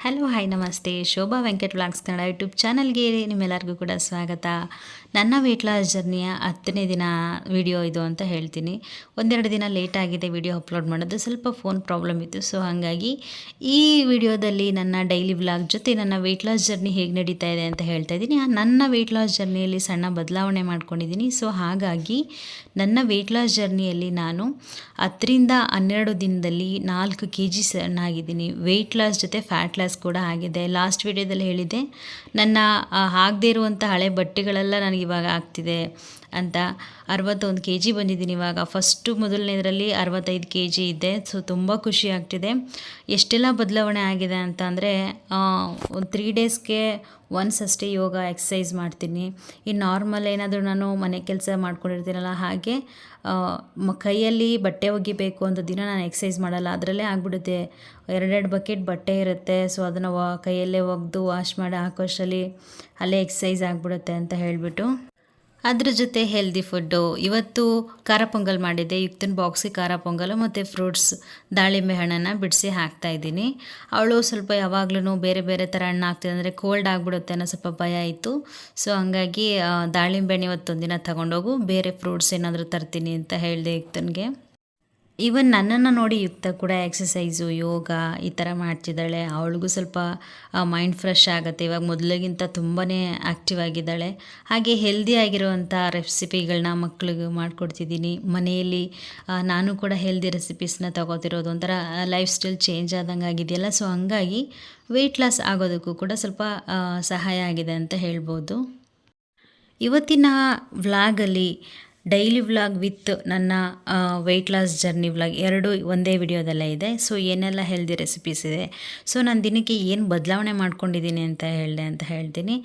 Hello hi ನಮಸ್ತೆ. Shobha Venkat vlogs Kannada YouTube ಚಾನಲ್ಗೆ ನಿಮ್ಮೆಲ್ಲರಿಗೂ ಕೂಡ ಸ್ವಾಗತ. ನನ್ನ ವೆಯ್ಟ್ ಲಾಸ್ ಜರ್ನಿಯ 10ನೇ ದಿನ ವಿಡಿಯೋ ಇದು ಅಂತ ಹೇಳ್ತೀನಿ. ಒಂದೆರಡು ದಿನ ಲೇಟ್ ಆಗಿದೆ ವಿಡಿಯೋ ಅಪ್ಲೋಡ್ ಮಾಡೋದು, ಸ್ವಲ್ಪ ಫೋನ್ ಪ್ರಾಬ್ಲಮ್ ಇತ್ತು. ಸೊ ಹಾಗಾಗಿ ಈ ವಿಡಿಯೋದಲ್ಲಿ ನನ್ನ ಡೈಲಿ ವ್ಲಾಗ್ ಜೊತೆ ನನ್ನ ವೆಯ್ಟ್ ಲಾಸ್ ಜರ್ನಿ ಹೇಗೆ ನಡೀತಾ ಇದೆ ಅಂತ ಹೇಳ್ತಾ ಇದ್ದೀನಿ. ನನ್ನ ವೆಯ್ಟ್ ಲಾಸ್ ಜರ್ನಿಯಲ್ಲಿ ಸಣ್ಣ ಬದಲಾವಣೆ ಮಾಡ್ಕೊಂಡಿದ್ದೀನಿ. ಸೊ ಹಾಗಾಗಿ ನನ್ನ ವೆಯ್ಟ್ ಲಾಸ್ ಜರ್ನಿಯಲ್ಲಿ ನಾನು 10ರಿಂದ 12 ದಿನದಲ್ಲಿ 4 kg ಸಣ್ಣ ಆಗಿದ್ದೀನಿ. ವೆಯ್ಟ್ ಲಾಸ್ ಜೊತೆ ಫ್ಯಾಟ್ ಲಾಸ್ ಕೂಡ ಆಗಿದೆ. ಲಾಸ್ಟ್ ವಿಡಿಯೋದಲ್ಲಿ ಹೇಳಿದೆ, ನನ್ನ ಆಗದೇ ಇರುವಂಥ ಹಳೆ ಬಟ್ಟೆಗಳೆಲ್ಲ ನನಗೆ ಇವಾಗ ಆಗ್ತಿದೆ ಅಂತ. 61 kg ಬಂದಿದ್ದೀನಿ ಇವಾಗ. ಮೊದಲನೇದರಲ್ಲಿ 65 kg ಇದ್ದೆ. ಸೊ ತುಂಬ ಖುಷಿ ಆಗ್ತಿದೆ. ಎಷ್ಟೆಲ್ಲ ಬದಲಾವಣೆ ಆಗಿದೆ ಅಂತ ಅಂದರೆ, 3 ಡೇಸ್ಗೆ ಒನ್ಸ್ ಅಷ್ಟೇ ಯೋಗ ಎಕ್ಸಸೈಸ್ ಮಾಡ್ತೀನಿ. ಇನ್ನು ನಾರ್ಮಲ್ ಏನಾದರೂ ನಾನು ಮನೆ ಕೆಲಸ ಮಾಡ್ಕೊಂಡಿರ್ತೀನಲ್ಲ, ಹಾಗೆ ಕೈಯಲ್ಲಿ ಬಟ್ಟೆ ಒಗಿಬೇಕು ಅಂತ ದಿನ ನಾನು ಎಕ್ಸಸೈಸ್ ಮಾಡಲ್ಲ. ಅದರಲ್ಲೇ ಆಗಿಬಿಡುತ್ತೆ. 2 ಬಕೆಟ್ ಬಟ್ಟೆ ಇರುತ್ತೆ. ಸೊ ಅದನ್ನು ಕೈಯಲ್ಲೇ ಒಗೆದು ವಾಶ್ ಮಾಡಿ ಹಾಕೋಷ್ಟರಲ್ಲಿ ಅಲ್ಲೇ ಎಕ್ಸಸೈಸ್ ಆಗಿಬಿಡುತ್ತೆ ಅಂತ ಹೇಳಿಬಿಟ್ಟು, ಅದ್ರ ಜೊತೆ ಹೆಲ್ದಿ ಫುಡ್ಡು. ಇವತ್ತು ಖಾರ ಪೊಂಗಲ್ ಮಾಡಿದ್ದೆ. ಯುಕ್ತನ ಬಾಕ್ಸಿಗೆ ಖಾರ ಪೊಂಗಲು ಮತ್ತು ಫ್ರೂಟ್ಸ್, ದಾಳಿಂಬೆ ಹಣ್ಣನ್ನು ಬಿಡಿಸಿ ಹಾಕ್ತಾಯಿದ್ದೀನಿ. ಅವಳು ಸ್ವಲ್ಪ ಯಾವಾಗ್ಲೂ ಬೇರೆ ಬೇರೆ ಥರ ಹಣ್ಣು ಹಾಕ್ತಿದ್ದೆ, ಅಂದರೆ ಕೋಲ್ಡ್ ಆಗಿಬಿಡುತ್ತೆ ಅನ್ನೋ ಸ್ವಲ್ಪ ಭಯ ಇತ್ತು. ಸೊ ಹಂಗಾಗಿ ದಾಳಿಂಬೆ ಹಣ್ಣು ಇವತ್ತೊಂದಿನ ತಗೊಂಡೋಗು, ಬೇರೆ ಫ್ರೂಟ್ಸ್ ಏನಾದರೂ ತರ್ತೀನಿ ಅಂತ ಹೇಳಿದೆ ಯುಕ್ತನಿಗೆ. ಈವನ್ ನನ್ನನ್ನು ನೋಡಿ ಯುಕ್ತ ಕೂಡ ಎಕ್ಸಸೈಸು, ಯೋಗ ಈ ಥರ ಮಾಡ್ತಿದ್ದಾಳೆ. ಅವಳಿಗೂ ಸ್ವಲ್ಪ ಮೈಂಡ್ ಫ್ರೆಶ್ ಆಗುತ್ತೆ. ಇವಾಗ ಮೊದಲಿಗಿಂತ ತುಂಬಾ ಆ್ಯಕ್ಟಿವ್ ಆಗಿದ್ದಾಳೆ. ಹಾಗೆ ಹೆಲ್ದಿ ಆಗಿರುವಂಥ ರೆಸಿಪಿಗಳನ್ನ ಮಕ್ಳಿಗೆ ಮಾಡಿಕೊಡ್ತಿದ್ದೀನಿ ಮನೆಯಲ್ಲಿ. ನಾನು ಕೂಡ ಹೆಲ್ದಿ ರೆಸಿಪೀಸ್ನ ತಗೋತಿರೋದು, ಒಂಥರ ಲೈಫ್ ಸ್ಟೈಲ್ ಚೇಂಜ್ ಆದಂಗೆ ಆಗಿದೆಯಲ್ಲ. ಸೊ ಹಂಗಾಗಿ ವೆಯ್ಟ್ ಲಾಸ್ ಆಗೋದಕ್ಕೂ ಕೂಡ ಸ್ವಲ್ಪ ಸಹಾಯ ಆಗಿದೆ ಅಂತ ಹೇಳ್ಬೋದು. ಇವತ್ತಿನ ವ್ಲಾಗಲ್ಲಿ ಡೈಲಿ ವ್ಲಾಗ್ ವಿತ್ ನನ್ನ ವೆಯ್ಟ್ ಲಾಸ್ ಜರ್ನಿ ವ್ಲಾಗ್ ಎರಡು ಒಂದೇ ವಿಡಿಯೋದಲ್ಲೇ ಇದೆ. ಸೊ ಏನೆಲ್ಲ ಹೆಲ್ದಿ ರೆಸಿಪೀಸ್ ಇದೆ, ಸೊ ನಾನು ದಿನಕ್ಕೆ ಏನು ಬದಲಾವಣೆ ಮಾಡ್ಕೊಂಡಿದ್ದೀನಿ ಅಂತ ಹೇಳ್ತೀನಿ.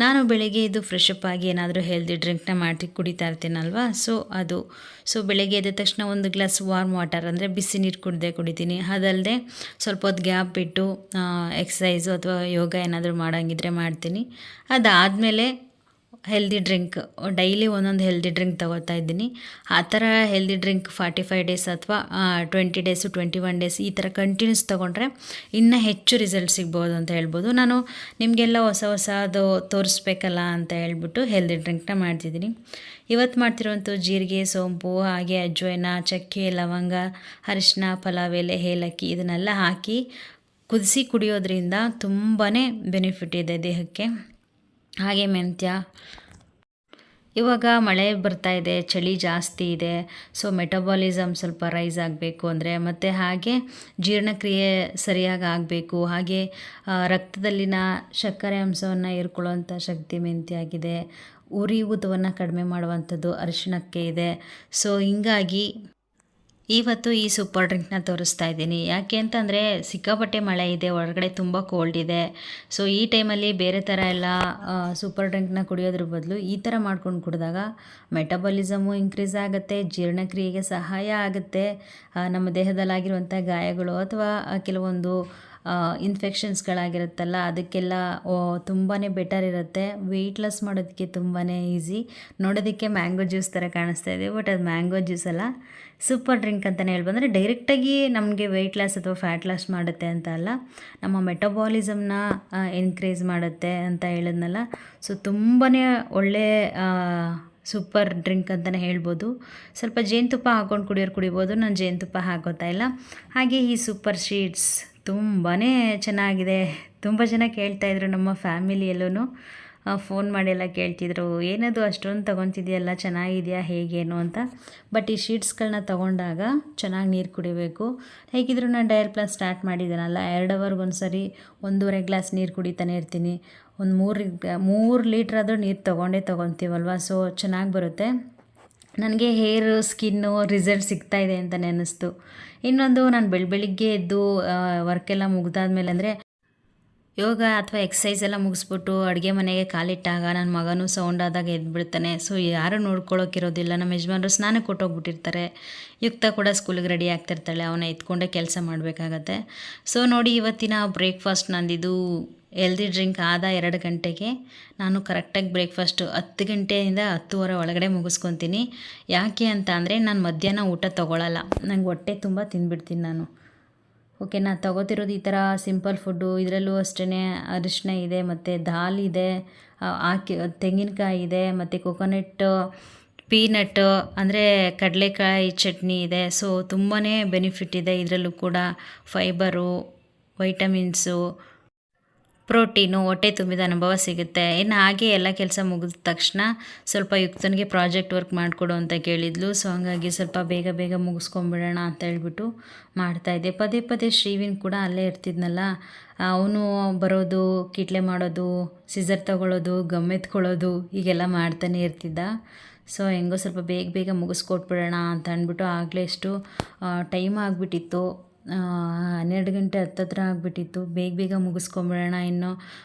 ನಾನು ಬೆಳಗ್ಗೆ ಇದು ಫ್ರೆಶ್ ಅಪ್ ಆಗಿ ಏನಾದರೂ ಹೆಲ್ದಿ ಡ್ರಿಂಕ್ನ ಮಾಡಿ ಕುಡಿತಾ ಇರ್ತೀನಲ್ವ, ಸೊ ಬೆಳಗ್ಗೆ ಎದ್ದ ತಕ್ಷಣ ಒಂದು ಗ್ಲಾಸ್ ವಾರ್ಮ್ ವಾಟರ್, ಅಂದರೆ ಬಿಸಿ ನೀರು ಕುಡಿತೀನಿ. ಅದಲ್ಲದೆ ಸ್ವಲ್ಪ ಹೊತ್ತು ಗ್ಯಾಪ್ ಬಿಟ್ಟು ಎಕ್ಸಸೈಸು ಅಥವಾ ಯೋಗ ಏನಾದರೂ ಮಾಡೋಂಗಿದ್ರೆ ಮಾಡ್ತೀನಿ. ಅದಾದಮೇಲೆ ಹೆಲ್ದಿ ಡ್ರಿಂಕ್, ಡೈಲಿ ಒಂದೊಂದು ಹೆಲ್ದಿ ಡ್ರಿಂಕ್ ತಗೋತಾ ಇದ್ದೀನಿ. ಆ ಥರ ಹೆಲ್ದಿ ಡ್ರಿಂಕ್ 45 ಡೇಸ್ ಅಥವಾ 20 ಡೇಸು 21 ಡೇಸ್ ಈ ಥರ ಕಂಟಿನ್ಯೂಸ್ ತೊಗೊಂಡ್ರೆ ಇನ್ನೂ ಹೆಚ್ಚು ರಿಸಲ್ಟ್ ಸಿಗ್ಬೋದು ಅಂತ ಹೇಳ್ಬೋದು. ನಾನು ನಿಮಗೆಲ್ಲ ಹೊಸದು ತೋರಿಸ್ಬೇಕಲ್ಲ ಅಂತ ಹೇಳ್ಬಿಟ್ಟು ಹೆಲ್ದಿ ಡ್ರಿಂಕ್ನ ಮಾಡ್ತಿದ್ದೀನಿ. ಇವತ್ತು ಮಾಡ್ತಿರುವಂಥ ಜೀರಿಗೆ, ಸೋಂಪು, ಹಾಗೆ ಅಜ್ವೈನ, ಚಕ್ಕೆ, ಲವಂಗ, ಅರಿಶಿನ, ಪಲಾವ್ ಎಲೆ, ಏಲಕ್ಕಿ ಇದನ್ನೆಲ್ಲ ಹಾಕಿ ಕುದಿಸಿ ಕುಡಿಯೋದ್ರಿಂದ ತುಂಬಾ ಬೆನಿಫಿಟ್ ಇದೆ ದೇಹಕ್ಕೆ. ಹಾಗೆ ಮೆಂತ್ಯ. ಇವಾಗ ಮಳೆ ಬರ್ತಾ ಇದೆ, ಚಳಿ ಜಾಸ್ತಿ ಇದೆ. ಸೊ ಮೆಟಬಾಲಿಸಮ್ ಸ್ವಲ್ಪ ರೈಸ್ ಆಗಬೇಕು ಅಂದರೆ, ಮತ್ತು ಹಾಗೆ ಜೀರ್ಣಕ್ರಿಯೆ ಸರಿಯಾಗಿ ಆಗಬೇಕು. ಹಾಗೆ ರಕ್ತದಲ್ಲಿನ ಸಕ್ಕರೆ ಅಂಶವನ್ನು ಹೀರ್ಕೊಳ್ಳುವಂಥ ಶಕ್ತಿ ಮೆಂತ್ಯ ಆಗಿದೆ. ಉರಿಯೂತವನ್ನು ಕಡಿಮೆ ಮಾಡುವಂಥದ್ದು ಅರಿಶಿಣಕ್ಕೆ ಇದೆ. ಸೊ ಹಿಂಗಾಗಿ ಇವತ್ತು ಈ ಸೂಪರ್ ಡ್ರಿಂಕ್ನ ತೋರಿಸ್ತಾ ಇದ್ದೀನಿ. ಯಾಕೆ ಅಂತಂದರೆ ಸಿಕ್ಕಾಪಟ್ಟೆ ಮಳೆ ಇದೆ, ಹೊರಗಡೆ ತುಂಬ ಕೋಲ್ಡ್ ಇದೆ. ಸೊ ಈ ಟೈಮಲ್ಲಿ ಬೇರೆ ಥರ ಎಲ್ಲ ಸೂಪರ್ ಡ್ರಿಂಕ್ನ ಕುಡಿಯೋದ್ರ ಬದಲು ಈ ಥರ ಮಾಡ್ಕೊಂಡು ಕುಡಿದಾಗ ಮೆಟಬಾಲಿಸಮು ಇನ್ಕ್ರೀಸ್ ಆಗುತ್ತೆ, ಜೀರ್ಣಕ್ರಿಯೆಗೆ ಸಹಾಯ ಆಗುತ್ತೆ. ನಮ್ಮ ದೇಹದಲ್ಲಾಗಿರುವಂಥ ಗಾಯಗಳು ಅಥವಾ ಕೆಲವೊಂದು ಇನ್ಫೆಕ್ಷನ್ಸ್ಗಳಾಗಿರುತ್ತಲ್ಲ, ಅದಕ್ಕೆಲ್ಲ ತುಂಬಾ ಬೆಟರ್ ಇರುತ್ತೆ. ವೆಯ್ಟ್ ಲಾಸ್ ಮಾಡೋದಕ್ಕೆ ತುಂಬಾ ಈಸಿ. ನೋಡೋದಕ್ಕೆ ಮ್ಯಾಂಗೋ ಜ್ಯೂಸ್ ಥರ ಕಾಣಿಸ್ತಾ ಇದೆ, ಬಟ್ ಅದು ಮ್ಯಾಂಗೋ ಜ್ಯೂಸ್ ಅಲ್ಲ, ಸೂಪರ್ ಡ್ರಿಂಕ್ ಅಂತಲೇ ಹೇಳ್ಬಂದರೆ ಡೈರೆಕ್ಟಾಗಿ ನಮಗೆ ವೆಯ್ಟ್ ಲಾಸ್ ಅಥವಾ ಫ್ಯಾಟ್ ಲಾಸ್ ಮಾಡುತ್ತೆ ಅಂತ ಅಲ್ಲ, ನಮ್ಮ ಮೆಟಬಾಲಿಸಮ್ನ ಇನ್ಕ್ರೀಸ್ ಮಾಡುತ್ತೆ ಅಂತ ಹೇಳಿದ್ನಲ್ಲ. ಸೊ ತುಂಬಾ ಒಳ್ಳೆ ಸೂಪರ್ ಡ್ರಿಂಕ್ ಅಂತಲೇ ಹೇಳ್ಬೋದು. ಸ್ವಲ್ಪ ಜೇನುತುಪ್ಪ ಹಾಕ್ಕೊಂಡು ಕುಡಿಬೋದು. ನಾನು ಜೇನುತುಪ್ಪ ಹಾಕೋತಾ ಇಲ್ಲ. ಹಾಗೆ ಈ ಸೂಪರ್ ಶೀಟ್ಸ್ ತುಂಬಾ ಚೆನ್ನಾಗಿದೆ. ತುಂಬ ಜನ ಕೇಳ್ತಾಯಿದ್ರು, ನಮ್ಮ ಫ್ಯಾಮಿಲಿಯಲ್ಲೂ ಫೋನ್ ಮಾಡಿಯೆಲ್ಲ ಕೇಳ್ತಿದ್ರು, ಏನದು ಅಷ್ಟೊಂದು ತೊಗೊತಿದೆಯಲ್ಲ, ಚೆನ್ನಾಗಿದೆಯಾ ಹೇಗೇನು ಅಂತ. ಬಟ್ ಈ ಶೀಟ್ಸ್ಗಳನ್ನ ತೊಗೊಂಡಾಗ ಚೆನ್ನಾಗಿ ನೀರು ಕುಡಿಬೇಕು. ಹೇಗಿದ್ರು ನಾನು ಡಯಲ್ ಪ್ಲಾನ್ ಸ್ಟಾರ್ಟ್ ಮಾಡಿದ್ದೀನಲ್ಲ, 2 ಅವರ್ಗೆ ಒಂದು ಸರಿ 1.5 ಗ್ಲಾಸ್ ನೀರು ಕುಡಿತಾನೆ ಇರ್ತೀನಿ. ಒಂದು 3 ಲೀಟ್ರಾದರೂ ನೀರು ತೊಗೊತೀವಲ್ವ, ಸೊ ಚೆನ್ನಾಗಿ ಬರುತ್ತೆ. ನನಗೆ ಹೇರು, ಸ್ಕಿನ್ನು ರಿಸಲ್ಟ್ ಸಿಗ್ತಾಯಿದೆ ಅಂತಲೇ ಅನ್ನಿಸ್ತು. ಇನ್ನೊಂದು, ನಾನು ಬೆಳಿಗ್ಗೆ ಎದ್ದು ವರ್ಕೆಲ್ಲ ಮುಗ್ದಾದ್ಮೇಲೆ, ಅಂದರೆ ಯೋಗ ಅಥವಾ ಎಕ್ಸಸೈಸ್ ಎಲ್ಲ ಮುಗಿಸ್ಬಿಟ್ಟು ಅಡುಗೆ ಮನೆಗೆ ಕಾಲಿಟ್ಟಾಗ ನನ್ನ ಮಗನೂ ಸೌಂಡ್ ಆದಾಗ ಎದ್ಬಿಡ್ತಾನೆ. ಸೊ ಯಾರೂ ನೋಡ್ಕೊಳ್ಳೋಕ್ಕಿರೋದಿಲ್ಲ. ನಮ್ಮ ಯಜಮಾನರು ಸ್ನಾನಕ್ಕೆ ಕೊಟ್ಟೋಗ್ಬಿಟ್ಟಿರ್ತಾರೆ. ಯುಕ್ತ ಕೂಡ ಸ್ಕೂಲಿಗೆ ರೆಡಿ ಆಗ್ತಿರ್ತಾಳೆ, ಅವನ ಎತ್ಕೊಂಡೇ ಕೆಲಸ ಮಾಡಬೇಕಾಗತ್ತೆ. ಸೊ ನೋಡಿ, ಇವತ್ತಿನ ಬ್ರೇಕ್ಫಾಸ್ಟ್ ನಂದಿದು ಹೆಲ್ದಿ ಡ್ರಿಂಕ್ ಆದ 2 ಗಂಟೆಗೆ ನಾನು ಕರೆಕ್ಟಾಗಿ ಬ್ರೇಕ್ಫಾಸ್ಟು 10 ಗಂಟೆಯಿಂದ 10:30 ಒಳಗಡೆ ಮುಗಿಸ್ಕೊತೀನಿ. ಯಾಕೆ ಅಂತ ಅಂದರೆ ನಾನು ಮಧ್ಯಾಹ್ನ ಊಟ ತೊಗೊಳ್ಳಲ್ಲ, ನಂಗೆ ಹೊಟ್ಟೆ ತುಂಬ ತಿಂದುಬಿಡ್ತೀನಿ ನಾನು. ಓಕೆನಾ. ತಗೋತಿರೋದು ಈ ಥರ ಸಿಂಪಲ್ ಫುಡ್ಡು. ಇದರಲ್ಲೂ ಅಷ್ಟೇ ಅರಿಶಿನ ಇದೆ, ಮತ್ತು ದಾಲ್ ಇದೆ, ತೆಂಗಿನಕಾಯಿ ಇದೆ, ಮತ್ತು ಕೊಕೊನಟ್, ಪೀನಟ್ ಅಂದರೆ ಕಡಲೆಕಾಯಿ ಚಟ್ನಿ ಇದೆ. ಸೊ ತುಂಬಾ ಬೆನಿಫಿಟ್ ಇದೆ ಇದರಲ್ಲೂ ಕೂಡ. ಫೈಬರು, ವೈಟಮಿನ್ಸು, ಪ್ರೋಟೀನು, ಹೊಟ್ಟೆ ತುಂಬಿದ ಅನುಭವ ಸಿಗುತ್ತೆ. ಇನ್ನು ಹಾಗೆ ಎಲ್ಲ ಕೆಲಸ ಮುಗಿದ ತಕ್ಷಣ ಸ್ವಲ್ಪ ಯುಕ್ತನಿಗೆ ಪ್ರಾಜೆಕ್ಟ್ ವರ್ಕ್ ಮಾಡಿಕೊಡು ಅಂತ ಕೇಳಿದ್ಲು. ಸೊ ಹಂಗಾಗಿ ಸ್ವಲ್ಪ ಬೇಗ ಬೇಗ ಮುಗಿಸ್ಕೊಂಬಿಡೋಣ ಅಂತ ಹೇಳ್ಬಿಟ್ಟು ಮಾಡ್ತಾಯಿದ್ದೆ. ಪದೇ ಪದೇ ಶ್ರೀವಿನ್ ಕೂಡ ಅಲ್ಲೇ ಇರ್ತಿದ್ನಲ್ಲ, ಅವನು ಬರೋದು, ಕಿಟ್ಲೆ ಮಾಡೋದು, ಸಿಸರ್ ತಗೊಳ್ಳೋದು, ಗಮ್ ಎತ್ಕೊಳ್ಳೋದು ಹೀಗೆಲ್ಲ ಮಾಡ್ತಾನೆ ಇರ್ತಿದ್ದ. ಸೊ ಹೆಂಗೋ ಸ್ವಲ್ಪ ಬೇಗ ಬೇಗ ಮುಗಿಸ್ಕೊಟ್ಬಿಡೋಣ ಅಂತ ಅಂದ್ಬಿಟ್ಟು ಆಗಲೇ ಎಷ್ಟು ಟೈಮ್ ಆಗಿಬಿಟ್ಟಿತ್ತು, 12 ಗಂಟೆ ಹತ್ತತ್ರ ಆಗಿಬಿಟ್ಟಿತ್ತು. ಬೇಗ ಬೇಗ ಮುಗಿಸ್ಕೊಂಬಿಡೋಣ, ಇನ್ನು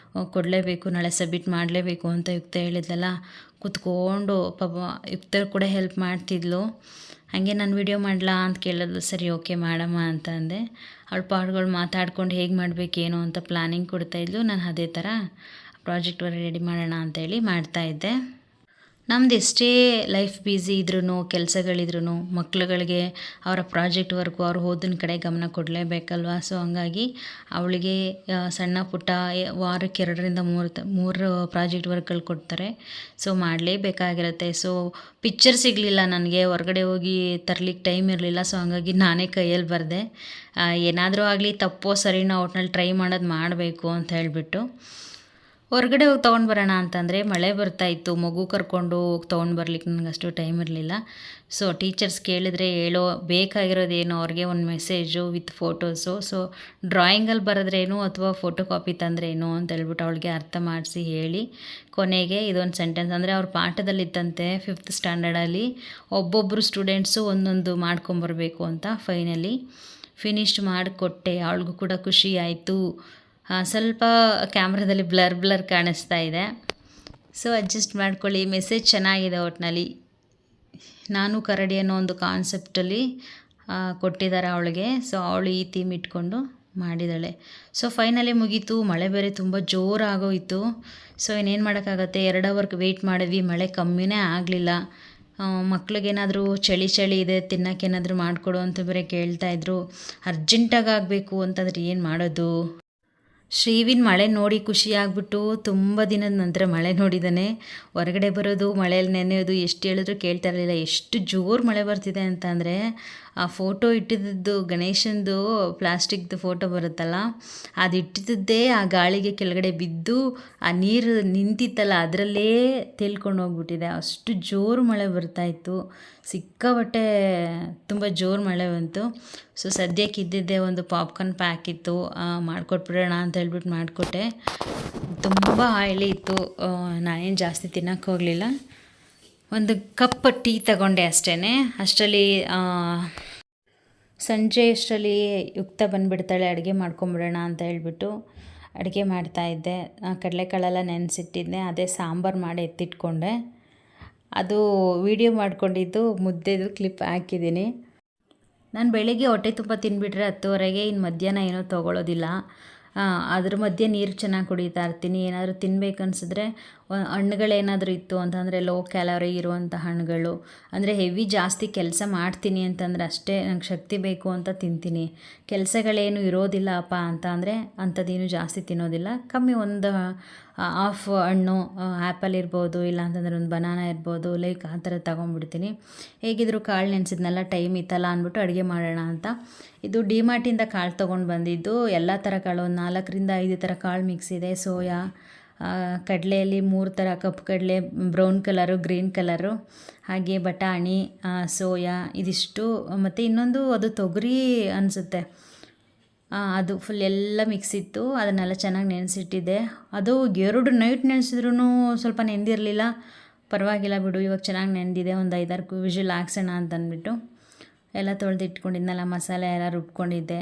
ಕೊಡಲೇಬೇಕು, ನಾಳೆ ಸಬ್ಮಿಟ್ ಮಾಡಲೇಬೇಕು ಅಂತ ಯುಕ್ತ ಹೇಳಿದ್ಲಲ್ಲ. ಕೂತ್ಕೊಂಡು ಪಾಪ ಯುಕ್ತ ಕೂಡ ಹೆಲ್ಪ್ ಮಾಡ್ತಿದ್ಲು. ಹಾಗೆ ನಾನು ವಿಡಿಯೋ ಮಾಡಲಾ ಅಂತ ಕೇಳಿದ್ಲು. ಸರಿ ಓಕೆ ಮಾಡಮ್ಮ ಅಂತ ಅಂದೆ. ಅವಳ ಪಾಡ್ಗಳು ಮಾತಾಡ್ಕೊಂಡು ಹೇಗೆ ಮಾಡಬೇಕೇನೋ ಅಂತ ಪ್ಲ್ಯಾನಿಂಗ್ ಕೊಡ್ತಾಯಿದ್ಲು. ನಾನು ಅದೇ ಥರ ಪ್ರಾಜೆಕ್ಟ್ ವರ್ಕ್ ರೆಡಿ ಮಾಡೋಣ ಅಂತೇಳಿ ಮಾಡ್ತಾಯಿದ್ದೆ. ನಮ್ದು ಎಷ್ಟೇ ಲೈಫ್ ಬ್ಯುಸಿ ಇದ್ರೂ, ಕೆಲಸಗಳಿದ್ರೂ, ಮಕ್ಳುಗಳಿಗೆ ಅವರ ಪ್ರಾಜೆಕ್ಟ್ ವರ್ಕು, ಅವ್ರು ಓದಿನ ಕಡೆ ಗಮನ ಕೊಡಲೇಬೇಕಲ್ವ. ಸೊ ಹಂಗಾಗಿ ಅವಳಿಗೆ ಸಣ್ಣ ಪುಟ್ಟ ವಾರಕ್ಕೆ 2ರಿಂದ 3 ಪ್ರಾಜೆಕ್ಟ್ ವರ್ಕ್ಗಳು ಕೊಡ್ತಾರೆ. ಸೊ ಮಾಡಲೇಬೇಕಾಗಿರುತ್ತೆ. ಸೊ ಪಿಕ್ಚರ್ ಸಿಗಲಿಲ್ಲ ನನಗೆ, ಹೊರಗಡೆ ಹೋಗಿ ತರಲಿಕ್ಕೆ ಟೈಮ್ ಇರಲಿಲ್ಲ. ಸೊ ಹಂಗಾಗಿ ನಾನೇ ಕೈಯಲ್ಲಿ ಬರೆದೆ. ಏನಾದರೂ ಆಗಲಿ ತಪ್ಪೋ ಸರಿನೋ ಒಟ್ನಲ್ಲಿ ಟ್ರೈ ಮಾಡೋದು ಮಾಡಬೇಕು ಅಂತ ಹೇಳಿಬಿಟ್ಟು ಹೊರಗಡೆ ಹೋಗಿ ತೊಗೊಂಡು ಬರೋಣ ಅಂತಂದರೆ ಮಳೆ ಬರ್ತಾಯಿತ್ತು. ಮಗು ಕರ್ಕೊಂಡು ಹೋಗಿ ತೊಗೊಂಡು ಬರ್ಲಿಕ್ಕೆ ನನಗೆ ಅಷ್ಟು ಟೈಮ್ ಇರಲಿಲ್ಲ. ಸೊ ಟೀಚರ್ಸ್ ಕೇಳಿದ್ರೆ ಬೇಕಾಗಿರೋದೇನು ಅವ್ರಿಗೆ ಒಂದು ಮೆಸೇಜು ವಿತ್ ಫೋಟೋಸು. ಸೊ ಡ್ರಾಯಿಂಗಲ್ಲಿ ಬರೆದ್ರೇನು ಅಥವಾ ಫೋಟೋ ಕಾಪಿ ತಂದ್ರೇನು ಅಂತ ಹೇಳ್ಬಿಟ್ಟು ಅವಳಿಗೆ ಅರ್ಥ ಮಾಡಿಸಿ ಹೇಳಿ ಕೊನೆಗೆ ಇದೊಂದು ಸೆಂಟೆನ್ಸ್, ಅಂದರೆ ಅವ್ರ ಪಾಠದಲ್ಲಿತ್ತಂತೆ 5th ಸ್ಟ್ಯಾಂಡರ್ಡಲ್ಲಿ ಒಬ್ಬೊಬ್ಬರು ಸ್ಟೂಡೆಂಟ್ಸು ಒಂದೊಂದು ಮಾಡ್ಕೊಂಬರ್ಬೇಕು ಅಂತ. ಫೈನಲಿ ಫಿನಿಶ್ ಮಾಡಿಕೊಟ್ಟೆ. ಅವಳಿಗೂ ಕೂಡ ಖುಷಿ ಆಯಿತು. ಸ್ವಲ್ಪ ಕ್ಯಾಮ್ರಾದಲ್ಲಿ ಬ್ಲರ್ ಕಾಣಿಸ್ತಾ ಇದೆ. ಸೊ ಅಡ್ಜಸ್ಟ್ ಮಾಡ್ಕೊಳ್ಳಿ. ಮೆಸೇಜ್ ಚೆನ್ನಾಗಿದೆ ಒಟ್ಟಿನಲ್ಲಿ. ನಾನು ಕರಡಿ ಅನ್ನೋ ಒಂದು ಕಾನ್ಸೆಪ್ಟಲ್ಲಿ ಕೊಟ್ಟಿದ್ದಾರೆ ಅವಳಿಗೆ. ಸೊ ಅವಳು ಈ ಥೀಮ್ ಇಟ್ಕೊಂಡು ಮಾಡಿದ್ದಾಳೆ. ಸೊ ಫೈನಲಿ ಮುಗೀತು. ಮಳೆ ಬೇರೆ ತುಂಬ ಜೋರಾಗೋಯಿತು. ಸೊ ಇನ್ನೇನು ಮಾಡೋಕ್ಕಾಗತ್ತೆ, 2 ಅವರ್ಗೆ ವೆಯ್ಟ್ ಮಾಡಿದ್ವಿ. ಮಳೆ ಕಮ್ಮಿನೇ ಆಗಲಿಲ್ಲ. ಮಕ್ಳಿಗೇನಾದರೂ ಚಳಿ ಇದೆ, ತಿನ್ನೋಕ್ಕೇನಾದರೂ ಮಾಡಿಕೊಡು ಅಂತ ಬೇರೆ ಕೇಳ್ತಾಯಿದ್ರು. ಅರ್ಜೆಂಟಾಗಿ ಆಗಬೇಕು ಅಂತಂದರೆ ಏನು ಮಾಡೋದು. ಶ್ರೀವಿನ್ ಮಳೆ ನೋಡಿ ಖುಷಿಯಾಗ್ಬಿಟ್ಟು ತುಂಬ ದಿನದ ನಂತರ ಮಳೆ ನೋಡಿದ್ದಾನೆ. ಹೊರಗಡೆ ಬರೋದು, ಮಳೆಯಲ್ಲಿ ನೆನೆಯೋದು ಎಷ್ಟು ಹೇಳಿದ್ರು ಕೇಳ್ತಾ ಇರಲಿಲ್ಲ. ಎಷ್ಟು ಜೋರು ಮಳೆ ಬರ್ತಿದೆ ಅಂತ ಅಂದರೆ, ಆ ಫೋಟೋ ಇಟ್ಟಿದ್ದು ಗಣೇಶಂದು ಪ್ಲಾಸ್ಟಿಕ್ದು ಫೋಟೋ ಬರುತ್ತಲ್ಲ, ಅದು ಇಟ್ಟಿದ್ದೇ ಆ ಗಾಳಿಗೆ ಕೆಳಗಡೆ ಬಿದ್ದು ಆ ನೀರು ನಿಂತಿತ್ತಲ್ಲ ಅದರಲ್ಲೇ ತೇಲ್ಕೊಂಡು ಹೋಗ್ಬಿಟ್ಟಿದೆ. ಅಷ್ಟು ಜೋರು ಮಳೆ ಬರ್ತಾಯಿತ್ತು. ಸಿಕ್ಕಾಬಟ್ಟೆ ತುಂಬ ಜೋರು ಮಳೆ ಬಂತು. ಸೊ ಸದ್ಯಕ್ಕೆ ಇದ್ದಿದ್ದೇ ಒಂದು ಪಾಪ್ಕಾರ್ನ್ ಪ್ಯಾಕ್ ಇತ್ತು, ಮಾಡಿಕೊಟ್ಬಿಡೋಣ ಅಂತ ಹೇಳ್ಬಿಟ್ಟು ಮಾಡಿಕೊಟ್ಟೆ. ತುಂಬ ಆಯಿಲಿ ಇತ್ತು. ನಾನೇನು ಜಾಸ್ತಿ ತಿನ್ನೋಕ್ಕೆ ಹೋಗಲಿಲ್ಲ. ಒಂದು ಕಪ್ ಟೀ ತಗೊಂಡೆ ಅಷ್ಟೇ. ಅಷ್ಟರಲ್ಲಿ ಸಂಜೆ ಅಷ್ಟರಲ್ಲಿ ಯುಕ್ತ ಬಂದುಬಿಡ್ತಾಳೆ, ಅಡುಗೆ ಮಾಡ್ಕೊಂಬಿಡೋಣ ಅಂತ ಹೇಳ್ಬಿಟ್ಟು ಅಡುಗೆ ಮಾಡ್ತಾಯಿದ್ದೆ. ಕಡಲೆಕಾಳೆಲ್ಲ ನೆನೆಸಿಟ್ಟಿದ್ದೆ, ಅದೇ ಸಾಂಬಾರು ಮಾಡಿ ಎತ್ತಿಟ್ಕೊಂಡೆ. ಅದು ವೀಡಿಯೋ ಮಾಡ್ಕೊಂಡಿದ್ದು ಮುದ್ದೆದು ಕ್ಲಿಪ್ ಹಾಕಿದ್ದೀನಿ. ನಾನು ಬೆಳಿಗ್ಗೆ ಹೊಟ್ಟೆ ತುಂಬ ತಿಂದುಬಿಟ್ರೆ 10:30ಗೆ, ಇನ್ನು ಮಧ್ಯಾಹ್ನ ಏನೋ ತೊಗೊಳ್ಳೋದಿಲ್ಲ. ಅದ್ರ ಮಧ್ಯೆ ನೀರು ಚೆನ್ನಾಗಿ ಕುಡಿತಾ ಇರ್ತೀನಿ. ಏನಾದರೂ ತಿನ್ಬೇಕನ್ಸಿದ್ರೆ ಹಣ್ಣುಗಳೇನಾದರೂ ಇತ್ತು ಅಂತಂದರೆ ಲೋ ಕ್ಯಾಲರಿ ಇರುವಂಥ ಹಣ್ಣುಗಳು, ಅಂದರೆ ಹೆವಿ ಜಾಸ್ತಿ ಕೆಲಸ ಮಾಡ್ತೀನಿ ಅಂತಂದರೆ ಅಷ್ಟೇ ನಂಗೆ ಶಕ್ತಿ ಬೇಕು ಅಂತ ತಿಂತೀನಿ. ಕೆಲಸಗಳೇನು ಇರೋದಿಲ್ಲ ಅಪ್ಪ ಅಂತ ಅಂದರೆ ಅಂಥದ್ದೇನು ಜಾಸ್ತಿ ತಿನ್ನೋದಿಲ್ಲ. ಕಮ್ಮಿ ಒಂದು ಹಾಫ್ ಹಣ್ಣು, ಆ್ಯಪಲ್ ಇರ್ಬೋದು, ಇಲ್ಲ ಅಂತಂದರೆ ಒಂದು ಬನಾನ ಇರ್ಬೋದು, ಲೈಕ್ ಆ ಥರ ತೊಗೊಂಡ್ಬಿಡ್ತೀನಿ. ಹೇಗಿದ್ರು ಕಾಳು ನೆನೆಸಿದ್ನೆಲ್ಲ ಟೈಮ್ ಇತ್ತಲ್ಲ ಅಂದ್ಬಿಟ್ಟು ಅಡುಗೆ ಮಾಡೋಣ ಅಂತ. ಇದು ಡಿಮಾರ್ಟಿಂದ ಕಾಳು ತೊಗೊಂಡು ಬಂದಿದ್ದು. ಎಲ್ಲ ಥರ ಕಾಳು, ಒಂದು 4ರಿಂದ 5 ಥರ ಕಾಳು ಮಿಕ್ಸ್ ಇದೆ. ಸೋಯಾ, ಕಡಲೆಯಲ್ಲಿ 3 ಥರ, ಕಪ್ಪು ಕಡಲೆ, ಬ್ರೌನ್ ಕಲರು, ಗ್ರೀನ್ ಕಲರು, ಹಾಗೆ ಬಟಾಣಿ, ಸೋಯಾ ಇದಿಷ್ಟು, ಮತ್ತು ಇನ್ನೊಂದು ಅದು ತೊಗರಿ ಅನಿಸುತ್ತೆ, ಅದು ಫುಲ್ ಎಲ್ಲ ಮಿಕ್ಸ್ ಇತ್ತು. ಅದನ್ನೆಲ್ಲ ಚೆನ್ನಾಗಿ ನೆನೆಸಿಟ್ಟಿದ್ದೆ. ಅದು 2 ನೈಟ್ ನೆನೆಸಿದ್ರೂ ಸ್ವಲ್ಪ ನೆಂದಿರಲಿಲ್ಲ. ಪರವಾಗಿಲ್ಲ ಬಿಡು, ಇವಾಗ ಚೆನ್ನಾಗಿ ನೆಂದಿದೆ, ಒಂದು 5-6 ವಿಷಲ್ ಹಾಕ್ಸೋಣ ಅಂತ ಅಂದ್ಬಿಟ್ಟು ಎಲ್ಲ ತೊಳೆದು ಇಟ್ಕೊಂಡಿದ್ನಲ್ಲ, ಮಸಾಲೆ ಎಲ್ಲ ರುಬ್ಕೊಂಡಿದ್ದೆ.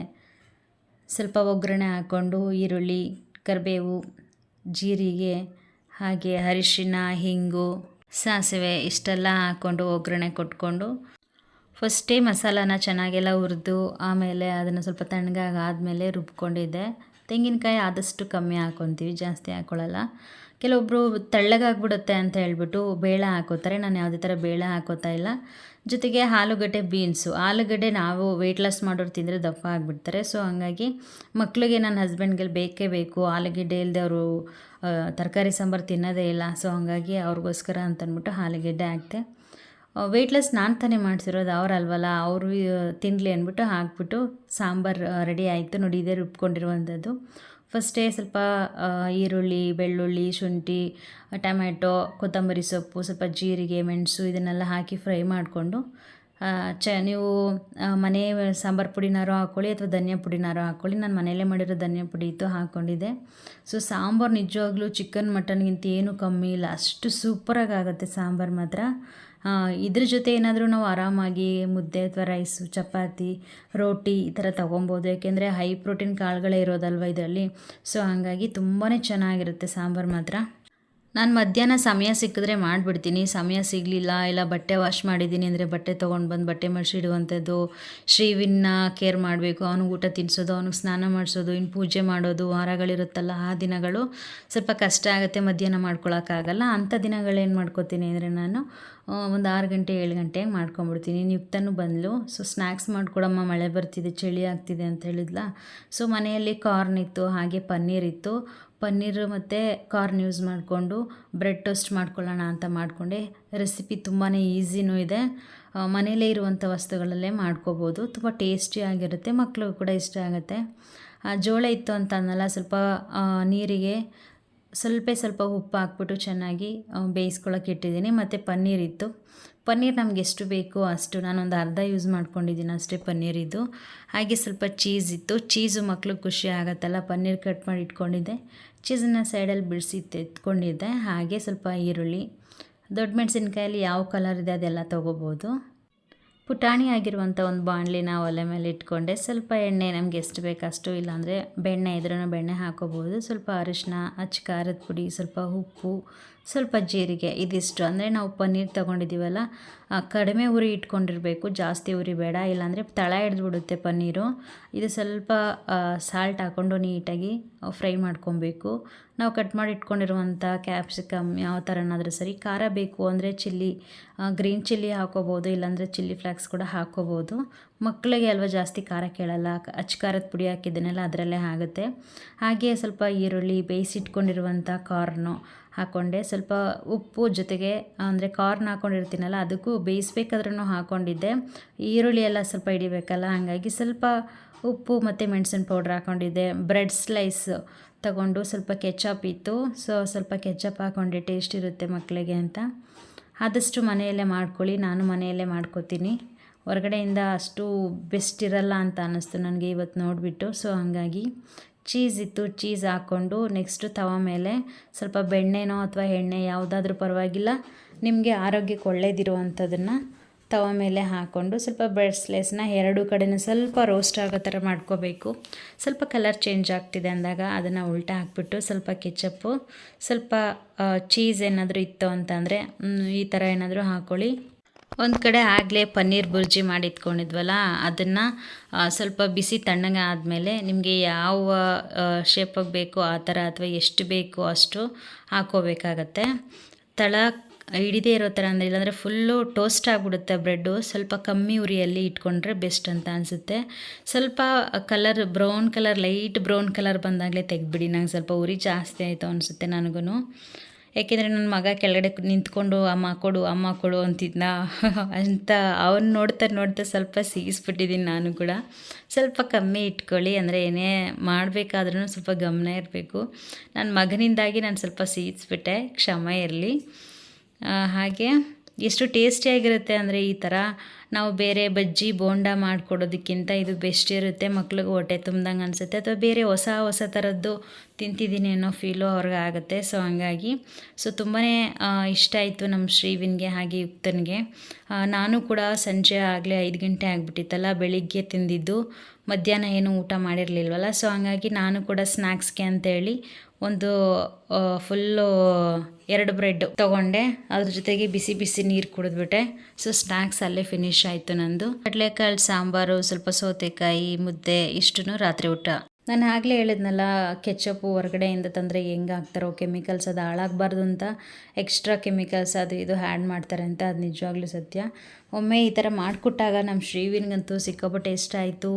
ಸ್ವಲ್ಪ ಒಗ್ಗರಣೆ ಹಾಕ್ಕೊಂಡು ಈರುಳ್ಳಿ, ಕರಿಬೇವು, ಜೀರಿಗೆ, ಹಾಗೆ ಅರಿಶಿನ, ಹಿಂಗು, ಸಾಸಿವೆ ಇಷ್ಟೆಲ್ಲ ಹಾಕ್ಕೊಂಡು ಒಗ್ಗರಣೆ ಕೊಟ್ಕೊಂಡು ಫಸ್ಟೇ ಮಸಾಲಾನ ಚೆನ್ನಾಗೆಲ್ಲ ಹುರಿದು ಆಮೇಲೆ ಅದನ್ನು ಸ್ವಲ್ಪ ತಣ್ಣಗಾದ್ಮೇಲೆ ರುಬ್ಕೊಂಡಿದ್ದೆ. ತೆಂಗಿನಕಾಯಿ ಆದಷ್ಟು ಕಮ್ಮಿ ಹಾಕ್ಕೊತೀವಿ, ಜಾಸ್ತಿ ಹಾಕ್ಕೊಳ್ಳಲ್ಲ. ಕೆಲವೊಬ್ಬರು ತೆಳ್ಳಗಾಗ್ಬಿಡುತ್ತೆ ಅಂತ ಹೇಳ್ಬಿಟ್ಟು ಬೇಳೆ ಹಾಕೋತಾರೆ. ನಾನು ಯಾವುದೇ ಥರ ಬೇಳೆ ಹಾಕೋತಾ ಇಲ್ಲ. ಜೊತೆಗೆ ಆಲೂಗಡ್ಡೆ, ಬೀನ್ಸು. ಆಲೂಗಡ್ಡೆ ನಾವು ವೆಯ್ಟ್ ಲಾಸ್ ಮಾಡೋರು ತಿಂದರೆ ದಪ್ಪ ಆಗಿಬಿಡ್ತಾರೆ. ಸೊ ಹಾಗಾಗಿ ಮಕ್ಕಳಿಗೆ, ನನ್ನ ಹಸ್ಬೆಂಡ್ಗೆ ಬೇಕೇ ಬೇಕು. ಆಲೂಗಡ್ಡೆ ಇಲ್ಲದೆ ಅವರು ತರಕಾರಿ ಸಾಂಬಾರು ತಿನ್ನೋದೇ ಇಲ್ಲ. ಸೊ ಹಾಗಾಗಿ ಅವ್ರಿಗೋಸ್ಕರ ಅಂತಂದ್ಬಿಟ್ಟು ಆಲೂಗಡ್ಡೆ ಹಾಕ್ತೆ. ವೆಯ್ಟ್ ಲಾಸ್ ನಾನು ತಾನೇ ಮಾಡಿಸಿರೋದು, ಅವರಲ್ವಲ್ಲ, ಅವರು ತಿನ್ನಲಿ ಅಂದ್ಬಿಟ್ಟು ಹಾಕ್ಬಿಟ್ಟು ಸಾಂಬಾರು ರೆಡಿ ಆಯಿತು. ನೋಡಿ, ಇದೇ ರುಬ್ಕೊಂಡಿರುವಂಥದ್ದು. ಫಸ್ಟೇ ಸ್ವಲ್ಪ ಈರುಳ್ಳಿ, ಬೆಳ್ಳುಳ್ಳಿ, ಶುಂಠಿ, ಟೊಮ್ಯಾಟೊ, ಕೊತ್ತಂಬರಿ ಸೊಪ್ಪು, ಸ್ವಲ್ಪ ಜೀರಿಗೆ, ಮೆಣಸು ಇದನ್ನೆಲ್ಲ ಹಾಕಿ ಫ್ರೈ ಮಾಡಿಕೊಂಡು ನೀವು ಮನೆ ಸಾಂಬಾರು ಪುಡಿನಾರು ಹಾಕ್ಕೊಳ್ಳಿ ಅಥವಾ ಧನಿಯಾ ಪುಡಿನಾರು ಹಾಕ್ಕೊಳ್ಳಿ. ನಾನು ಮನೆಯಲ್ಲೇ ಮಾಡಿರೋ ಧನಿಯಾ ಪುಡಿ ಇತ್ತು, ಹಾಕ್ಕೊಂಡಿದ್ದೆ. ಸೊ ಸಾಂಬಾರು ನಿಜವಾಗ್ಲೂ ಚಿಕನ್ ಮಟನ್ಗಿಂತ ಏನೂ ಕಮ್ಮಿ ಇಲ್ಲ, ಅಷ್ಟು ಸೂಪರಾಗಿ ಆಗುತ್ತೆ ಸಾಂಬಾರು ಮಾತ್ರ. ಇದ್ರ ಜೊತೆ ಏನಾದರೂ ನಾವು ಆರಾಮಾಗಿ ಮುದ್ದೆ ಅಥವಾ ರೈಸು, ಚಪಾತಿ, ರೋಟಿ ಈ ಥರ ತೊಗೊಬೋದು. ಯಾಕೆಂದರೆ ಹೈ ಪ್ರೋಟೀನ್ ಕಾಳುಗಳೇ ಇರೋದಲ್ವ ಇದರಲ್ಲಿ. ಸೊ ಹಾಗಾಗಿ ತುಂಬಾ ಚೆನ್ನಾಗಿರುತ್ತೆ ಸಾಂಬಾರು ಮಾತ್ರ. ನಾನು ಮಧ್ಯಾಹ್ನ ಸಮಯ ಸಿಕ್ಕಿದ್ರೆ ಮಾಡಿಬಿಡ್ತೀನಿ. ಸಮಯ ಸಿಗಲಿಲ್ಲ, ಇಲ್ಲ ಬಟ್ಟೆ ವಾಶ್ ಮಾಡಿದ್ದೀನಿ ಅಂದರೆ ಬಟ್ಟೆ ತೊಗೊಂಡು ಬಂದು ಬಟ್ಟೆ ಮಡಿಸಿಡುವಂಥದ್ದು, ಶ್ರೀವಿನ್ನ ಕೇರ್ ಮಾಡಬೇಕು, ಅವ್ನಿಗೆ ಊಟ ತಿನ್ನಿಸೋದು, ಅವ್ನಿಗೆ ಸ್ನಾನ ಮಾಡಿಸೋದು, ಇನ್ನು ಪೂಜೆ ಮಾಡೋದು, ವಾರಗಳಿರುತ್ತಲ್ಲ ಆ ದಿನಗಳು ಸ್ವಲ್ಪ ಕಷ್ಟ ಆಗುತ್ತೆ, ಮಧ್ಯಾಹ್ನ ಮಾಡ್ಕೊಳಕ್ಕಾಗಲ್ಲ. ಅಂಥ ದಿನಗಳೇನು ಮಾಡ್ಕೋತೀನಿ ಅಂದರೆ ನಾನು ಒಂದು 6 ಗಂಟೆ 7 ಗಂಟೆಗೆ ಮಾಡ್ಕೊಂಬಿಡ್ತೀನಿ. ಯುಕ್ತನೂ ಬಂದಳು. ಸೊ ಸ್ನ್ಯಾಕ್ಸ್ ಮಾಡಿಕೊಡಮ್ಮ, ಮಳೆ ಬರ್ತಿದೆ, ಚಳಿ ಆಗ್ತಿದೆ ಅಂತ ಹೇಳಿದ್ಲ. ಸೊ ಮನೆಯಲ್ಲಿ ಕಾರ್ನ್ ಇತ್ತು, ಹಾಗೆ ಪನ್ನೀರ್ ಇತ್ತು. ಪನ್ನೀರು ಮತ್ತು ಕಾರ್ನ್ ಯೂಸ್ ಮಾಡಿಕೊಂಡು ಬ್ರೆಡ್ ಟೋಸ್ಟ್ ಮಾಡ್ಕೊಳ್ಳೋಣ ಅಂತ ಮಾಡಿಕೊಂಡೆ. ರೆಸಿಪಿ ತುಂಬಾ ಈಸಿನೂ ಇದೆ, ಮನೆಯಲ್ಲೇ ಇರುವಂಥ ವಸ್ತುಗಳಲ್ಲೇ ಮಾಡ್ಕೋಬೋದು. ತುಂಬ ಟೇಸ್ಟಿಯಾಗಿರುತ್ತೆ, ಮಕ್ಕಳಿಗೂ ಕೂಡ ಇಷ್ಟ ಆಗುತ್ತೆ. ಜೋಳ ಇತ್ತು ಅಂತ ಅನ್ನಲ್ಲ, ಸ್ವಲ್ಪ ನೀರಿಗೆ ಸ್ವಲ್ಪ ಉಪ್ಪು ಹಾಕ್ಬಿಟ್ಟು ಚೆನ್ನಾಗಿ ಬೇಯಿಸ್ಕೊಳ್ಳೋಕೆ ಇಟ್ಟಿದ್ದೀನಿ. ಮತ್ತು ಪನ್ನೀರ್ ಇತ್ತು. ಪನ್ನೀರ್ ನಮ್ಗೆ ಎಷ್ಟು ಬೇಕೋ ಅಷ್ಟು, ನಾನೊಂದು ಅರ್ಧ ಯೂಸ್ ಮಾಡ್ಕೊಂಡಿದ್ದೀನಿ ಅಷ್ಟೇ ಪನ್ನೀರಿದ್ದು. ಹಾಗೆ ಸ್ವಲ್ಪ ಚೀಸ್ ಇತ್ತು. ಚೀಸು ಮಕ್ಳಿಗೆ ಖುಷಿ ಆಗುತ್ತಲ್ಲ, ಪನ್ನೀರ್ ಕಟ್ ಮಾಡಿ ಇಟ್ಕೊಂಡಿದ್ದೆ, ಚೀಸನ್ನು ಸೈಡಲ್ಲಿ ಬಿಡಿಸಿ ಎತ್ಕೊಂಡಿದ್ದೆ. ಹಾಗೆ ಸ್ವಲ್ಪ ಈರುಳ್ಳಿ, ದೊಡ್ಡ ಮೆಣಸಿನ್ಕಾಯಲ್ಲಿ ಯಾವ ಕಲರ್ ಇದೆ ಅದೆಲ್ಲ ತೊಗೋಬೋದು. ಪುಟಾಣಿ ಆಗಿರುವಂಥ ಒಂದು ಬಾಣಲಿನ ಒಲೆ ಮೇಲೆ ಇಟ್ಕೊಂಡೆ. ಸ್ವಲ್ಪ ಎಣ್ಣೆ ನಮಗೆ ಎಷ್ಟು ಬೇಕಷ್ಟು, ಇಲ್ಲಾಂದರೆ ಬೆಣ್ಣೆ ಇದ್ರೂ ಬೆಣ್ಣೆ ಹಾಕೋಬೋದು. ಸ್ವಲ್ಪ ಅರಿಶಿನ, ಅಚ್ಚ ಖಾರದ ಪುಡಿ, ಸ್ವಲ್ಪ ಉಪ್ಪು, ಸ್ವಲ್ಪ ಜೀರಿಗೆ, ಇದಿಷ್ಟು. ಅಂದರೆ ನಾವು ಪನ್ನೀರ್ ತೊಗೊಂಡಿದ್ದೀವಲ್ಲ, ಕಡಿಮೆ ಉರಿ ಇಟ್ಕೊಂಡಿರಬೇಕು, ಜಾಸ್ತಿ ಉರಿ ಬೇಡ, ಇಲ್ಲಾಂದರೆ ತಳ ಹಿಡಿದ್ಬಿಡುತ್ತೆ ಪನ್ನೀರು. ಇದು ಸ್ವಲ್ಪ ಸಾಲ್ಟ್ ಹಾಕ್ಕೊಂಡು ನೀಟಾಗಿ ಫ್ರೈ ಮಾಡ್ಕೊಬೇಕು. ನಾವು ಕಟ್ ಮಾಡಿ ಇಟ್ಕೊಂಡಿರುವಂಥ ಕ್ಯಾಪ್ಸಿಕಮ್ ಯಾವ ಥರನಾದರೂ ಸರಿ. ಖಾರ ಬೇಕು ಅಂದರೆ ಗ್ರೀನ್ ಚಿಲ್ಲಿ ಹಾಕೋಬೋದು, ಇಲ್ಲಾಂದರೆ ಚಿಲ್ಲಿ ಫ್ಲೇಕ್ಸ್ ಕೂಡ ಹಾಕ್ಕೋಬೋದು. ಮಕ್ಕಳಿಗೆ ಅಲ್ವ ಜಾಸ್ತಿ ಖಾರ ಕೇಳಲ್ಲ, ಅಚ್ಚ ಖಾರದ ಪುಡಿ ಹಾಕಿದ್ದನ್ನೆಲ್ಲ ಅದರಲ್ಲೇ ಆಗುತ್ತೆ. ಹಾಗೆ ಸ್ವಲ್ಪ ಈರುಳ್ಳಿ, ಬೇಯಿಸಿಟ್ಕೊಂಡಿರುವಂಥ ಕಾರ್ನು ಹಾಕ್ಕೊಂಡೆ. ಸ್ವಲ್ಪ ಉಪ್ಪು, ಜೊತೆಗೆ ಅಂದರೆ ಕಾರ್ನ್ ಹಾಕ್ಕೊಂಡಿರ್ತೀನಲ್ಲ ಅದಕ್ಕೂ ಬೇಯಿಸ್ಬೇಕಾದ್ರೂ ಹಾಕ್ಕೊಂಡಿದ್ದೆ. ಈರುಳ್ಳಿ ಎಲ್ಲ ಸ್ವಲ್ಪ ಹಿಡಿಬೇಕಲ್ಲ, ಹಾಗಾಗಿ ಸ್ವಲ್ಪ ಉಪ್ಪು ಮತ್ತು ಮೆಣಸಿನ ಪೌಡ್ರ್ ಹಾಕ್ಕೊಂಡಿದ್ದೆ. ಬ್ರೆಡ್ ಸ್ಲೈಸ್ ತಗೊಂಡು ಸ್ವಲ್ಪ ಕೆಚಪ್ ಇತ್ತು, ಸೊ ಸ್ವಲ್ಪ ಕೆಚಪ್ ಹಾಕ್ಕೊಂಡೆ, ಟೇಸ್ಟ್ ಇರುತ್ತೆ ಮಕ್ಕಳಿಗೆ ಅಂತ. ಆದಷ್ಟು ಮನೆಯಲ್ಲೇ ಮಾಡ್ಕೊಳ್ಳಿ, ನಾನು ಮನೆಯಲ್ಲೇ ಮಾಡ್ಕೋತೀನಿ. ಹೊರಗಡೆಯಿಂದ ಅಷ್ಟು ಬೆಸ್ಟ್ ಇರಲ್ಲ ಅಂತ ಅನ್ನಿಸ್ತು ನನಗೆ ಇವತ್ತು ನೋಡಿಬಿಟ್ಟು. ಸೊ ಹಾಗಾಗಿ ಚೀಸ್ ಇತ್ತು, ಚೀಸ್ ಹಾಕ್ಕೊಂಡು ನೆಕ್ಸ್ಟು ತವ ಮೇಲೆ ಸ್ವಲ್ಪ ಬೆಣ್ಣೆನೋ ಅಥವಾ ಎಣ್ಣೆ ಯಾವುದಾದ್ರೂ ಪರವಾಗಿಲ್ಲ, ನಿಮಗೆ ಆರೋಗ್ಯಕ್ಕೆ ಒಳ್ಳೇದಿರುವಂಥದ್ದನ್ನು ತವ ಮೇಲೆ ಹಾಕ್ಕೊಂಡು ಸ್ವಲ್ಪ ಬ್ರೆಡ್ ಸ್ಲೈಸ್ನ ಎರಡೂ ಕಡೆನೂ ಸ್ವಲ್ಪ ರೋಸ್ಟ್ ಆಗೋ ಥರ ಮಾಡ್ಕೋಬೇಕು. ಸ್ವಲ್ಪ ಕಲರ್ ಚೇಂಜ್ ಆಗ್ತಿದೆ ಅಂದಾಗ ಅದನ್ನು ಉಲ್ಟಾ ಹಾಕ್ಬಿಟ್ಟು ಸ್ವಲ್ಪ ಕೆಚಪ್ಪು, ಸ್ವಲ್ಪ ಚೀಸ್ ಏನಾದರೂ ಇತ್ತು ಅಂತಂದರೆ ಈ ಥರ ಏನಾದರೂ ಹಾಕ್ಕೊಳ್ಳಿ. ಒಂದು ಕಡೆ ಆಗಲೇ ಪನ್ನೀರ್ ಬುರ್ಜಿ ಮಾಡಿ ಇಟ್ಕೊಂಡಿದ್ವಲ್ಲ, ಅದನ್ನು ಸ್ವಲ್ಪ ಬಿಸಿ ತಣ್ಣಗೆ ಆದಮೇಲೆ ನಿಮಗೆ ಯಾವ ಶೇಪಾಗಿ ಬೇಕೋ ಆ ಥರ ಅಥವಾ ಎಷ್ಟು ಬೇಕೋ ಅಷ್ಟು ಹಾಕ್ಕೋಬೇಕಾಗತ್ತೆ. ತಳ ಹಿಡಿದೇ ಇರೋ ಥರ ಅಂದರೆ, ಇಲ್ಲಾಂದರೆ ಫುಲ್ಲು ಟೋಸ್ಟ್ ಆಗಿಬಿಡುತ್ತೆ ಬ್ರೆಡ್ಡು. ಸ್ವಲ್ಪ ಕಮ್ಮಿ ಉರಿಯಲ್ಲಿ ಇಟ್ಕೊಂಡ್ರೆ ಬೆಸ್ಟ್ ಅಂತ ಅನಿಸುತ್ತೆ. ಸ್ವಲ್ಪ colour brown colour, light brown colour ಬಂದಾಗಲೇ ತೆಗೆದ್ಬಿಡಿ. ನಂಗೆ ಸ್ವಲ್ಪ ಉರಿ ಜಾಸ್ತಿ ಆಯಿತು ಅನಿಸುತ್ತೆ ನನಗೂ. ಯಾಕೆಂದರೆ ನನ್ನ ಮಗ ಕೆಳಗಡೆ ನಿಂತ್ಕೊಂಡು ಅಮ್ಮ ಕೊಡು ಅಂತಿದ್ನ ಅಂತ ಅವನು ನೋಡ್ತಾ ಸ್ವಲ್ಪ ಸಿಗಿಸ್ಬಿಟ್ಟಿದ್ದೀನಿ ನಾನು ಕೂಡ. ಸ್ವಲ್ಪ ಕಮ್ಮಿ ಇಟ್ಕೊಳ್ಳಿ, ಅಂದರೆ ಏನೇ ಮಾಡಬೇಕಾದ್ರೂ ಸ್ವಲ್ಪ ಗಮನ ಇರಬೇಕು. ನನ್ನ ಮಗನಿಂದಾಗಿ ನಾನು ಸ್ವಲ್ಪ ಸಿಗಿಸ್ಬಿಟ್ಟೆ, ಕ್ಷಮ ಇರಲಿ. ಹಾಗೆ ಎಷ್ಟು ಟೇಸ್ಟಿಯಾಗಿರುತ್ತೆ ಅಂದರೆ ಈ ಥರ ನಾವು ಬೇರೆ ಬಜ್ಜಿ ಬೋಂಡ ಮಾಡಿಕೊಡೋದಕ್ಕಿಂತ ಇದು ಬೆಸ್ಟ್ ಇರುತ್ತೆ. ಮಕ್ಳಿಗೆ ಹೊಟ್ಟೆ ತುಂಬ್ದಂಗೆ ಅನಿಸುತ್ತೆ, ಅಥವಾ ಬೇರೆ ಹೊಸ ಥರದ್ದು ತಿಂತಿದ್ದೀನಿ ಅನ್ನೋ ಫೀಲು ಅವ್ರಿಗೆ ಆಗುತ್ತೆ. ಸೊ ಹಂಗಾಗಿ ತುಂಬಾ ಇಷ್ಟ ಆಯಿತು ನಮ್ಮ ಶ್ರೀವಿನ್ಗೆ ಹಾಗೆ ಯುಕ್ತನಿಗೆ. ನಾನು ಕೂಡ ಸಂಜೆ ಆಗಲೇ 5 ಗಂಟೆ ಆಗಿಬಿಟ್ಟಿತ್ತಲ್ಲ, ಬೆಳಿಗ್ಗೆ ತಿಂದಿದ್ದು, ಮಧ್ಯಾಹ್ನ ಏನು ಊಟ ಮಾಡಿರಲಿಲ್ವಲ್ಲ. ಸೊ ಹಂಗಾಗಿ ನಾನು ಕೂಡ ಸ್ನ್ಯಾಕ್ಸ್ಗೆ ಅಂತೇಳಿ ಒಂದು ಫುಲ್ಲು 2 ಬ್ರೆಡ್ ತೊಗೊಂಡೆ, ಅದ್ರ ಜೊತೆಗೆ ಬಿಸಿ ನೀರು ಕುಡಿದ್ಬಿಟ್ಟೆ. ಸೊ ಸ್ನ್ಯಾಕ್ಸ್ ಅಲ್ಲೇ ಫಿನಿಶ್ ಆಯಿತು ನಂದು. ಕಡಲೆಕಾಳು ಸಾಂಬಾರು, ಸ್ವಲ್ಪ ಸೌತೆಕಾಯಿ, ಮುದ್ದೆ, ಇಷ್ಟೂ ರಾತ್ರಿ ಊಟ. ನಾನು ಆಗಲೇ ಹೇಳಿದ್ನಲ್ಲ, ಕೆಚಪ್ಪು ಹೊರಗಡೆಯಿಂದ ತಂದರೆ ಹೆಂಗೆ ಹಾಕ್ತಾರೋ ಕೆಮಿಕಲ್ಸ್, ಅದು ಹಾಳಾಗಬಾರ್ದು ಅಂತ ಎಕ್ಸ್ಟ್ರಾ ಕೆಮಿಕಲ್ಸ್ ಅದು ಇದು ಆ್ಯಡ್ ಮಾಡ್ತಾರೆ ಅಂತ. ಅದು ನಿಜವಾಗ್ಲೂ ಸತ್ಯ. ಒಮ್ಮೆ ಈ ಥರ ಮಾಡಿಕೊಟ್ಟಾಗ ನಮ್ಮ ಶ್ರೀವಿನ್ಗಂತೂ ಸಿಕ್ಕಾಪಟ್ಟೆ ಇಷ್ಟ ಆಯಿತು.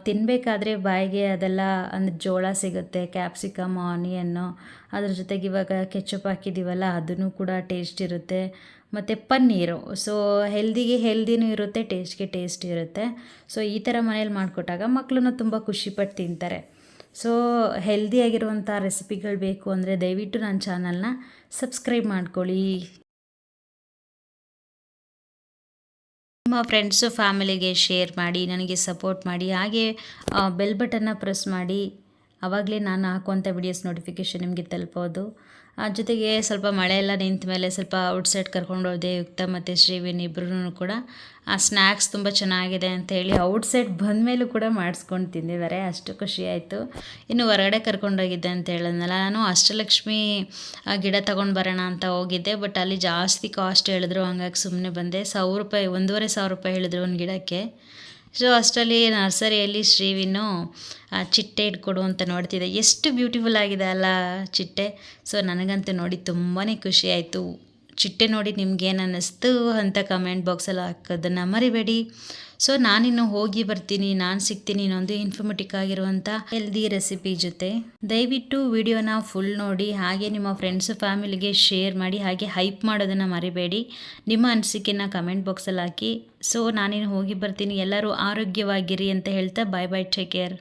ತಿನ್ನಬೇಕಾದ್ರೆ ಬಾಯಿಗೆ ಅದೆಲ್ಲ ಅಂದರೆ ಜೋಳ ಸಿಗುತ್ತೆ, ಕ್ಯಾಪ್ಸಿಕಮ್, ಆನಿಯನ್ನು, ಅದ್ರ ಜೊತೆಗೆ ಇವಾಗ ಕೆಚಪ್ ಹಾಕಿದ್ದೀವಲ್ಲ ಅದೂ ಕೂಡ ಟೇಸ್ಟ್ ಇರುತ್ತೆ. ಮತ್ತು ಪನ್ನೀರು, ಸೊ ಹೆಲ್ದಿನೂ ಇರುತ್ತೆ, ಟೇಸ್ಟ್ಗೆ ಟೇಸ್ಟ್ ಇರುತ್ತೆ. ಸೊ ಈ ಥರ ಮನೇಲಿ ಮಾಡಿಕೊಟ್ಟಾಗ ಮಕ್ಕಳನ್ನು ತುಂಬ ಖುಷಿಪಟ್ಟು ತಿಂತಾರೆ. ಸೊ ಹೆಲ್ದಿಯಾಗಿರುವಂಥ ರೆಸಿಪಿಗಳು ಬೇಕು ಅಂದರೆ ದಯವಿಟ್ಟು ನನ್ನ ಚಾನಲ್ನ ಸಬ್ಸ್ಕ್ರೈಬ್ ಮಾಡ್ಕೊಳ್ಳಿ. ನಿಮ್ಮ ಫ್ರೆಂಡ್ಸು ಫ್ಯಾಮಿಲಿಗೆ ಶೇರ್ ಮಾಡಿ, ನನಗೆ ಸಪೋರ್ಟ್ ಮಾಡಿ. ಹಾಗೆ ಬೆಲ್ ಬಟನ್ನ ಪ್ರೆಸ್ ಮಾಡಿ, ಆವಾಗಲೇ ನಾನು ಹಾಕುವಂಥ ವಿಡಿಯೋಸ್ ನೋಟಿಫಿಕೇಷನ್ ನಿಮಗೆ ತಲುಪೋದು. ಜೊತೆಗೆ ಸ್ವಲ್ಪ ಮಳೆ ಎಲ್ಲ ನಿಂತ ಮೇಲೆ ಸ್ವಲ್ಪ ಔಟ್ಸೈಡ್ ಕರ್ಕೊಂಡು ಹೋದೆ. ಯುಕ್ತ ಮತ್ತು ಶ್ರೀವಿನ್ ಇಬ್ಬರೂ ಕೂಡ ಆ ಸ್ನ್ಯಾಕ್ಸ್ ತುಂಬ ಚೆನ್ನಾಗಿದೆ ಅಂತ ಹೇಳಿ ಔಟ್ಸೈಡ್ ಬಂದ ಮೇಲೂ ಕೂಡ ಮಾಡಿಸ್ಕೊಂಡು ತಿಂದಿದ್ದಾರೆ. ಅಷ್ಟು ಖುಷಿ ಆಯಿತು. ಇನ್ನು ಹೊರಗಡೆ ಕರ್ಕೊಂಡೋಗಿದ್ದೆ ಅಂತ ಹೇಳಿದ್ನಲ್ಲ, ನಾನು ಅಷ್ಟಲಕ್ಷ್ಮಿ ಗಿಡ ತೊಗೊಂಡು ಬರೋಣ ಅಂತ ಹೋಗಿದ್ದೆ. ಬಟ್ ಅಲ್ಲಿ ಜಾಸ್ತಿ ಕಾಸ್ಟ್ ಹೇಳಿದ್ರು, ಹಂಗಾಗಿ ಸುಮ್ಮನೆ ಬಂದೆ. ₹1,000 1,500 ಹೇಳಿದ್ರು ಒಂದು ಗಿಡಕ್ಕೆ. ಸೊ ಅಷ್ಟರಲ್ಲಿ ನರ್ಸರಿಯಲ್ಲಿ ಶ್ರೀವಿನು ಚಿಟ್ಟೆ ಇಟ್ಕೊಡು ಅಂತ ನೋಡ್ತಿದ್ದೆ. ಎಷ್ಟು ಬ್ಯೂಟಿಫುಲ್ ಆಗಿದೆ ಅಲ್ಲ ಚಿಟ್ಟೆ. ಸೊ ನನಗಂತೂ ನೋಡಿ ತುಂಬಾ ಖುಷಿ ಆಯಿತು. ಚಿಟ್ಟೆ ನೋಡಿ ನಿಮ್ಗೇನು ಅನ್ನಿಸ್ತು ಅಂತ ಕಮೆಂಟ್ ಬಾಕ್ಸಲ್ಲಿ ಹಾಕೋದನ್ನು ಮರಿಬೇಡಿ. ಸೊ ನಾನಿನ್ನು ಹೋಗಿ ಬರ್ತೀನಿ, ನಾನು ಸಿಗ್ತೀನಿ ಇನ್ನೊಂದು ಇನ್ಫಾರ್ಮೇಟಿವ್ ಆಗಿರುವಂಥ ಹೆಲ್ದಿ ರೆಸಿಪಿ ಜೊತೆ. ದಯವಿಟ್ಟು ವಿಡಿಯೋನ ಫುಲ್ ನೋಡಿ, ಹಾಗೆ ನಿಮ್ಮ ಫ್ರೆಂಡ್ಸು ಫ್ಯಾಮಿಲಿಗೆ ಶೇರ್ ಮಾಡಿ, ಹಾಗೆ ಹೈಪ್ ಮಾಡೋದನ್ನು ಮರಿಬೇಡಿ. ನಿಮ್ಮ ಅನಿಸಿಕೆನ ಕಮೆಂಟ್ ಬಾಕ್ಸಲ್ಲಿ ಹಾಕಿ. ಸೊ ನಾನಿನ್ನು ಹೋಗಿ ಬರ್ತೀನಿ. ಎಲ್ಲರೂ ಆರೋಗ್ಯವಾಗಿರಿ ಅಂತ ಹೇಳ್ತಾ ಬಾಯ್ ಬಾಯ್, ಟೇಕ್ ಕೇರ್.